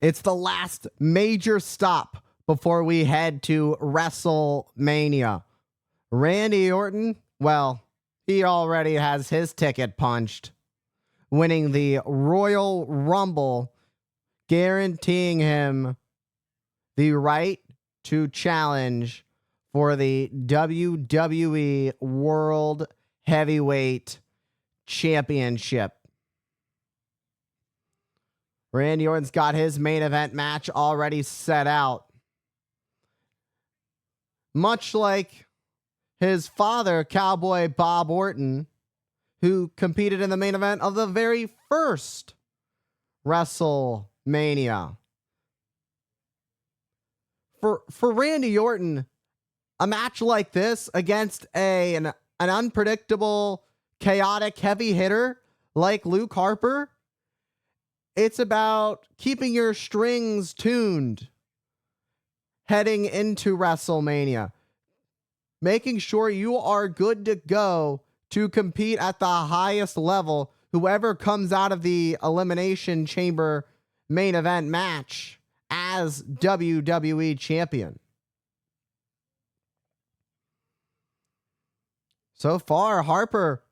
It's the last major stop before we head to WrestleMania. Randy Orton, well, he already has his ticket punched, winning the Royal Rumble, guaranteeing him the right to challenge for the WWE World Heavyweight Championship. Randy Orton's got his main event match already set out. Much like his father, Cowboy Bob Orton, who competed in the main event of the very first WrestleMania. For Randy Orton, a match like this against an unpredictable, chaotic heavy hitter like Luke Harper, it's about keeping your strings tuned heading into WrestleMania, making sure you are good to go to compete at the highest level, whoever comes out of the Elimination Chamber main event match as WWE Champion. So far, Harper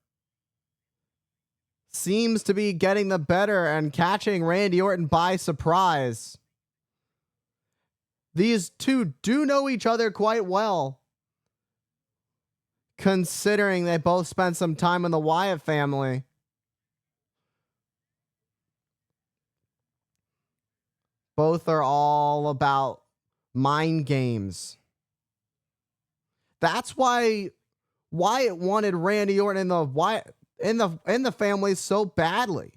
seems to be getting the better and catching Randy Orton by surprise. These two do know each other quite well, considering they both spent some time in the Wyatt family. Both are all about mind games. That's why Wyatt wanted Randy Orton in the family so badly.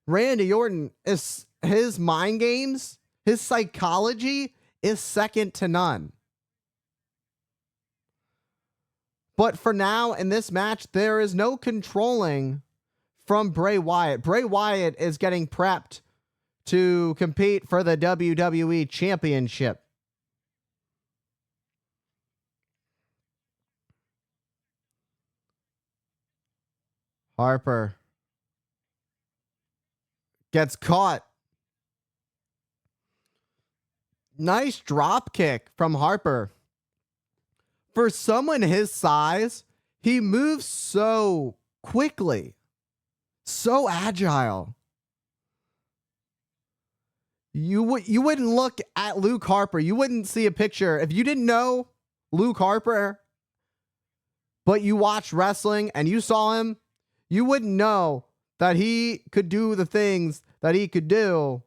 Randy Orton is his mind games, his psychology is second to none. But for now, in this match, there is no controlling from Bray Wyatt. Bray Wyatt is getting prepped to compete for the WWE Championship. Harper gets caught. Nice drop kick from Harper. For someone his size, he moves so quickly, so agile. You wouldn't look at Luke Harper. You wouldn't see a picture. If you didn't know Luke Harper, but you watched wrestling and you saw him, you wouldn't know that he could do the things that he could do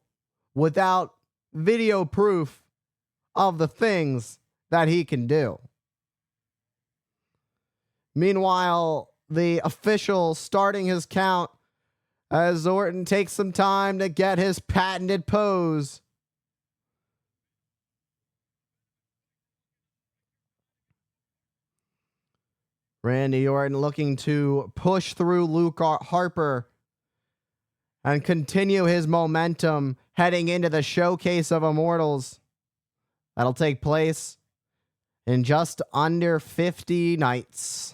without video proof of the things that he can do. Meanwhile, the official starting his count as Orton takes some time to get his patented pose. Randy Orton looking to push through Luke Harper and continue his momentum heading into the Showcase of Immortals. That'll take place in just under 50 nights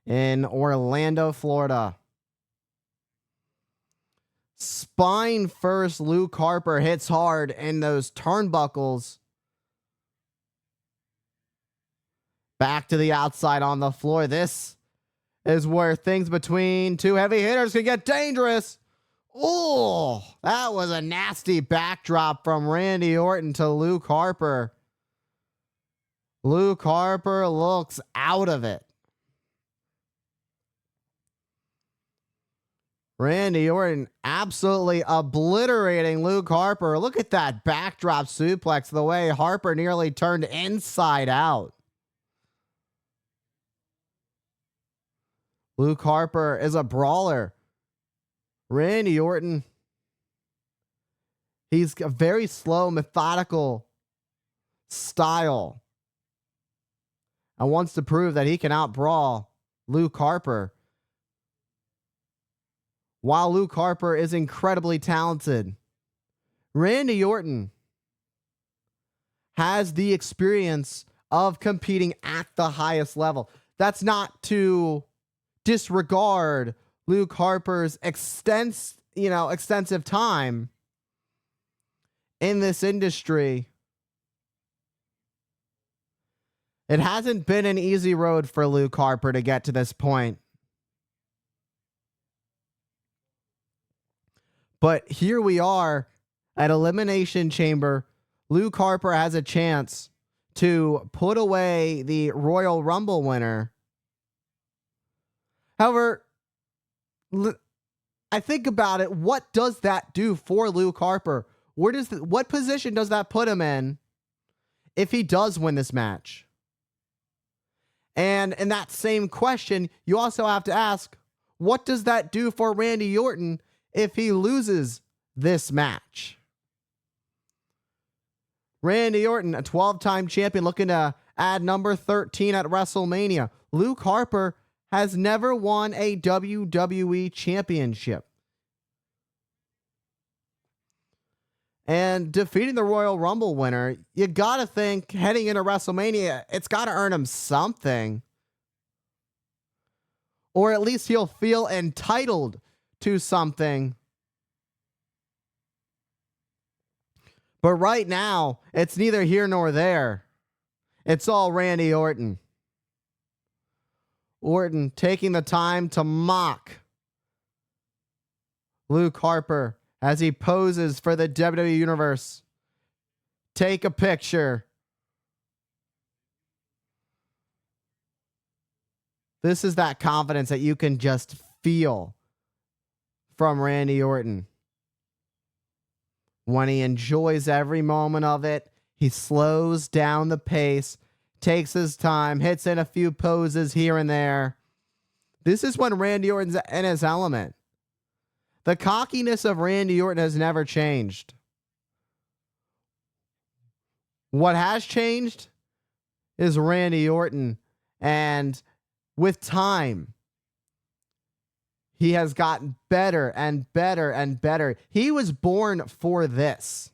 in Orlando, Florida. Spine first, Luke Harper hits hard in those turnbuckles. Back to the outside on the floor. This is where things between two heavy hitters can get dangerous. Oh, that was a nasty backdrop from Randy Orton to Luke Harper. Luke Harper looks out of it. Randy Orton absolutely obliterating Luke Harper. Look at that backdrop suplex, the way Harper nearly turned inside out. Luke Harper is a brawler. Randy Orton, he's a very slow, methodical style and wants to prove that he can outbrawl Luke Harper. While Luke Harper is incredibly talented, Randy Orton has the experience of competing at the highest level. That's not to disregard Luke Harper's extensive time in this industry, it hasn't been an easy road for Luke Harper to get to this point. But here we are at Elimination Chamber. Luke Harper has a chance to put away the Royal Rumble winner. However, I think about it. What does that do for Luke Harper? What position does that put him in if he does win this match? And in that same question, you also have to ask, what does that do for Randy Orton if he loses this match? Randy Orton, a 12-time champion, looking to add number 13 at WrestleMania. Luke Harper has never won a WWE championship. And defeating the Royal Rumble winner, you got to think heading into WrestleMania, it's got to earn him something. Or at least he'll feel entitled to something. But right now, it's neither here nor there. It's all Randy Orton. Orton taking the time to mock Luke Harper as he poses for the WWE Universe. Take a picture. This is that confidence that you can just feel from Randy Orton. When he enjoys every moment of it, he slows down the pace, takes his time, hits in a few poses here and there. This is when Randy Orton's in his element. The cockiness of Randy Orton has never changed. What has changed is Randy Orton, and with time, he has gotten better and better and better. He was born for this.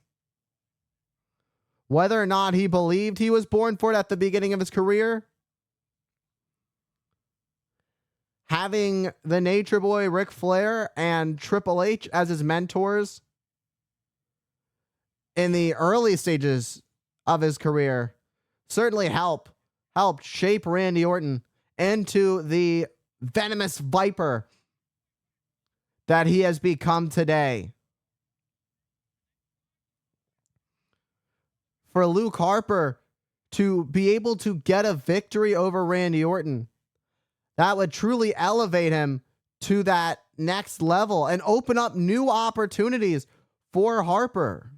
Whether or not he believed he was born for it at the beginning of his career, having the Nature Boy Ric Flair and Triple H as his mentors in the early stages of his career certainly helped shape Randy Orton into the venomous viper that he has become today. For Luke Harper to be able to get a victory over Randy Orton, that would truly elevate him to that next level and open up new opportunities for Harper.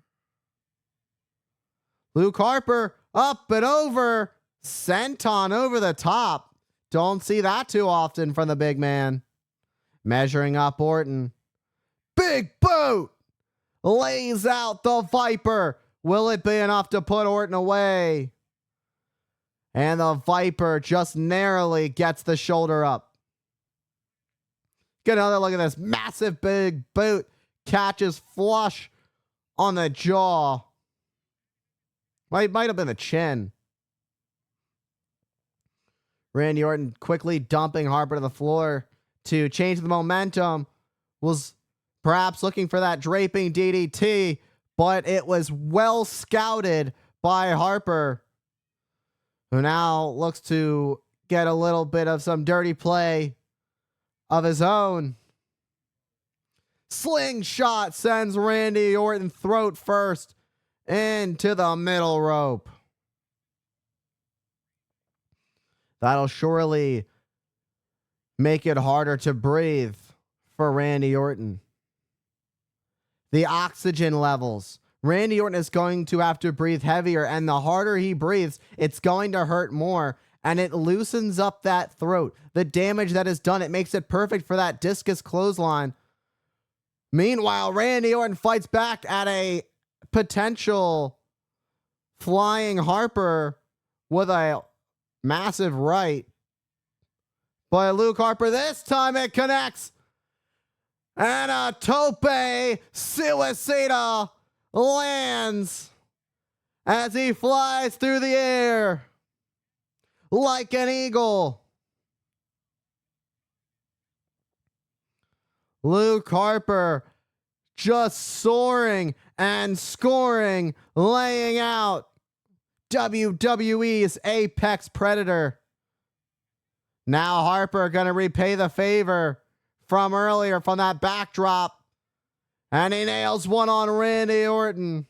Luke Harper up and over, senton over the top. Don't see that too often from the big man. Measuring up Orton. Big boot! Lays out the Viper. Will it be enough to put Orton away? And the Viper just narrowly gets the shoulder up. Get another look at this. Massive big boot. Catches flush on the jaw. Might have been the chin. Randy Orton quickly dumping Harper to the floor to change the momentum. Was perhaps looking for that draping DDT, but it was well scouted by Harper, who now looks to get a little bit of some dirty play of his own. Slingshot sends Randy Orton throat first into the middle rope. That'll surely make it harder to breathe for Randy Orton. The oxygen levels. Randy Orton is going to have to breathe heavier, and the harder he breathes, it's going to hurt more, and it loosens up that throat. The damage that is done, it makes it perfect for that discus clothesline. Meanwhile, Randy Orton fights back at a potential flying Harper with a massive right. But Luke Harper, this time it connects. And a tope suicida lands as he flies through the air like an eagle. Luke Harper just soaring and scoring, laying out WWE's Apex Predator. Now Harper going to repay the favor from earlier from that backdrop. And he nails one on Randy Orton.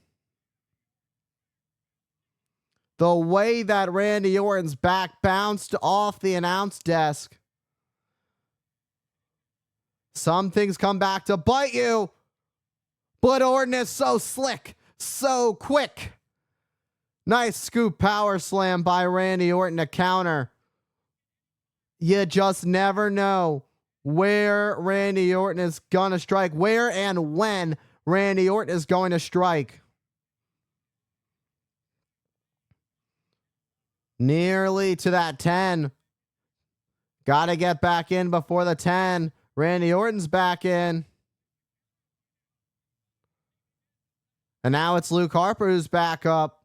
The way that Randy Orton's back bounced off the announce desk. Some things come back to bite you. But Orton is so slick, so quick. Nice scoop power slam by Randy Orton to counter. You just never know where Randy Orton is going to strike, where and when Randy Orton is going to strike. Nearly to that 10. Got to get back in before the 10. Randy Orton's back in. And now it's Luke Harper who's back up.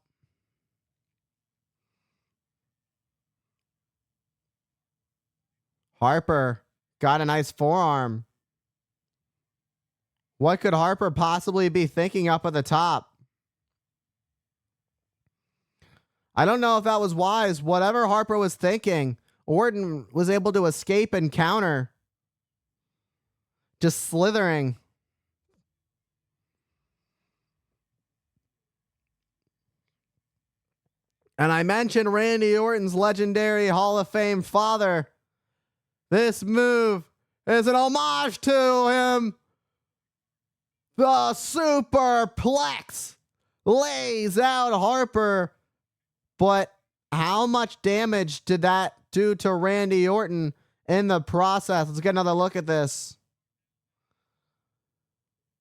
Harper got a nice forearm. What could Harper possibly be thinking up at the top? I don't know if that was wise. Whatever Harper was thinking, Orton was able to escape and counter. Just slithering. And I mentioned Randy Orton's legendary Hall of Fame father. This move is an homage to him. The superplex lays out Harper. But how much damage did that do to Randy Orton in the process? Let's get another look at this.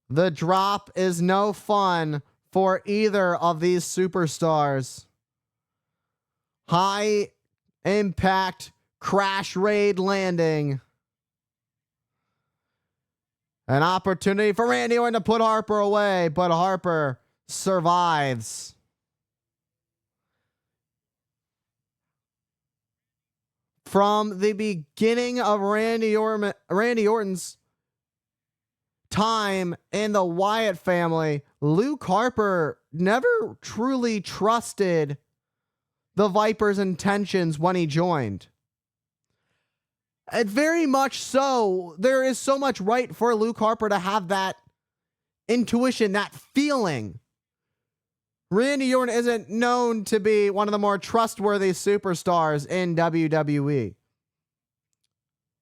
The drop is no fun for either of these superstars. High impact crash raid landing. An opportunity for Randy Orton to put Harper away, but Harper survives. From the beginning of Randy Orton's time in the Wyatt family, Luke Harper never truly trusted the Viper's intentions when he joined. And very much so, there is so much right for Luke Harper to have that intuition, that feeling. Randy Orton isn't known to be one of the more trustworthy superstars in WWE.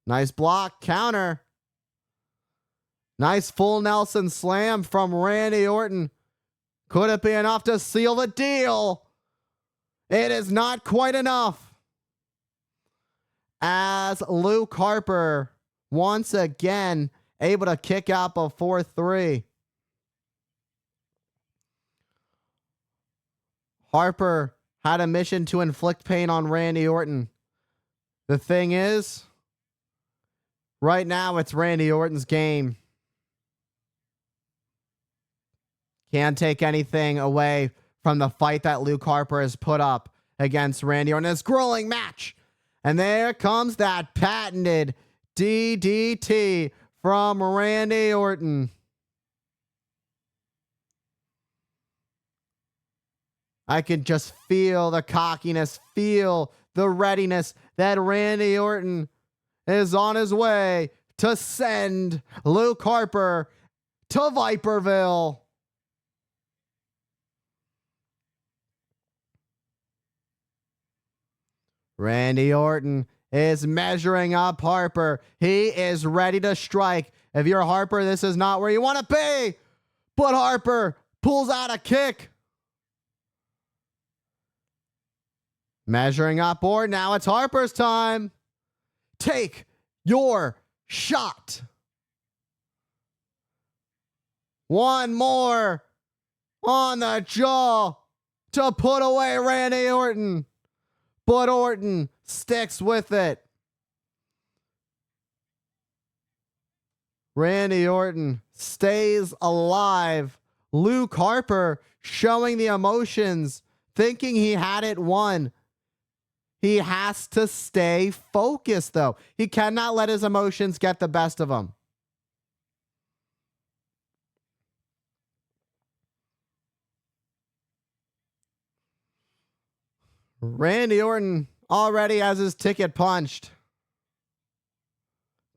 Nice block, counter. Nice full Nelson slam from Randy Orton. Could it be enough to seal the deal? It is not quite enough. As Luke Harper once again able to kick out before 3. Harper had a mission to inflict pain on Randy Orton. The thing is, right now it's Randy Orton's game. Can't take anything away from the fight that Luke Harper has put up against Randy Orton. This grueling match. And there comes that patented DDT from Randy Orton. I can just feel the cockiness, feel the readiness that Randy Orton is on his way to send Luke Harper to Viperville. Randy Orton is measuring up Harper. He is ready to strike. If you're Harper, this is not where you want to be. But Harper pulls out a kick. Measuring up Orton. Now it's Harper's time. Take your shot. One more on the jaw to put away Randy Orton. But Orton sticks with it. Randy Orton stays alive. Luke Harper showing the emotions, thinking he had it won. He has to stay focused, though. He cannot let his emotions get the best of him. Randy Orton already has his ticket punched,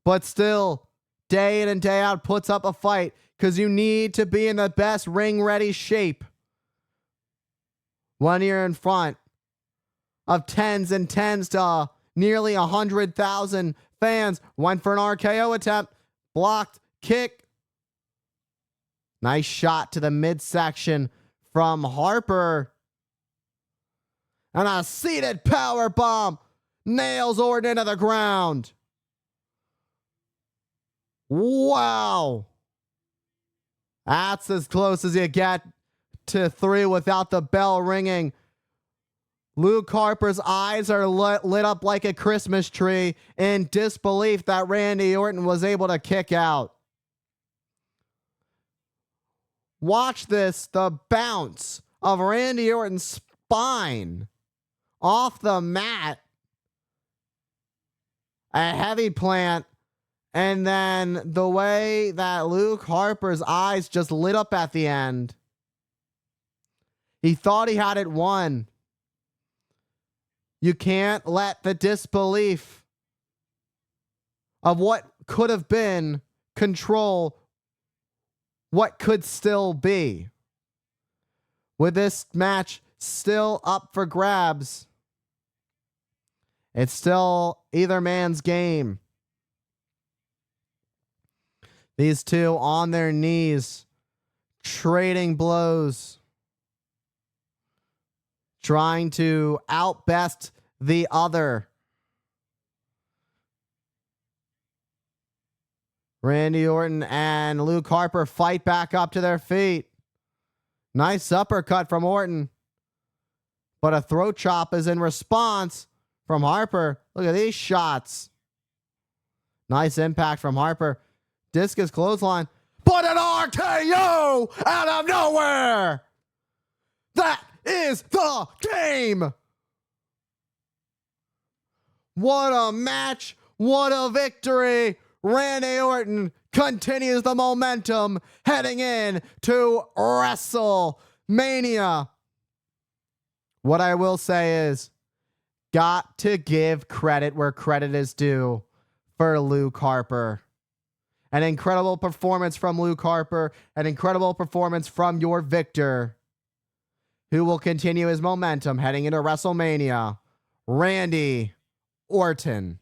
but still, day in and day out, puts up a fight because you need to be in the best ring-ready shape when you're in front of tens and tens to nearly 100,000 fans. Went for an RKO attempt, blocked, kick. Nice shot to the midsection from Harper. And a seated power bomb nails Orton into the ground. Wow. That's as close as you get to 3 without the bell ringing. Luke Harper's eyes are lit up like a Christmas tree in disbelief that Randy Orton was able to kick out. Watch this, the bounce of Randy Orton's spine off the mat. A heavy plant. And then the way that Luke Harper's eyes just lit up at the end. He thought he had it won. You can't let the disbelief of what could have been control what could still be. With this match still up for grabs, it's still either man's game. These two on their knees, trading blows, trying to outbest the other. Randy Orton and Luke Harper fight back up to their feet. Nice uppercut from Orton. But a throat chop is in response from Harper. Look at these shots. Nice impact from Harper. Discus clothesline. But an RKO out of nowhere. That is the game. What a match. What a victory. Randy Orton continues the momentum heading in to WrestleMania. What I will say is, got to give credit where credit is due for Luke Harper. An incredible performance from Luke Harper. An incredible performance from your victor, who will continue his momentum heading into WrestleMania, Randy Orton.